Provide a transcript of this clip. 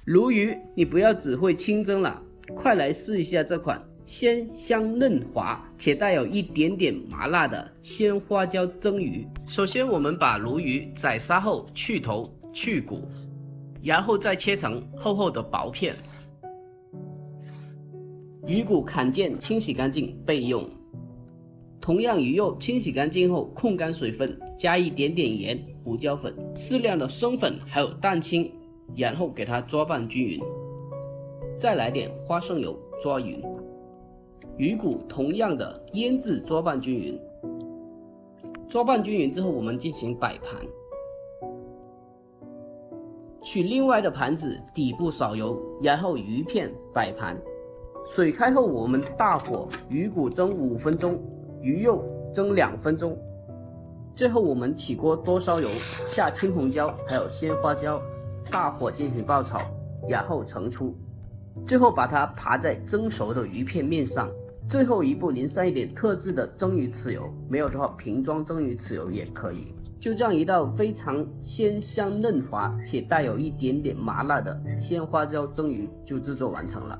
鲈鱼，你不要只会清蒸了，快来试一下这款鲜香嫩滑且带有一点点麻辣的鲜花椒蒸鱼。首先我们把鲈鱼宰杀后去头去骨，然后再切成厚厚的薄片。鱼骨砍件清洗干净备用。同样鱼肉清洗干净后控干水分，加一点点盐、胡椒粉、适量的生粉还有蛋清，然后给它抓拌均匀。再来点花生油抓匀。鱼骨同样的腌制抓拌均匀。抓拌均匀之后，我们进行摆盘。取另外的盘子，底部少油，然后鱼片摆盘。水开后，我们大火鱼骨蒸5分钟，鱼肉蒸2分钟。最后我们起锅多烧油，下青红椒还有鲜花椒，大火进行爆炒，然后盛出。最后把它扒在蒸熟的鱼片面上。最后一步淋上一点特制的蒸鱼豉油，没有的话瓶装蒸鱼豉油也可以。就这样一道非常鲜香嫩滑且带有一点点麻辣的鲜花椒蒸鱼就制作完成了。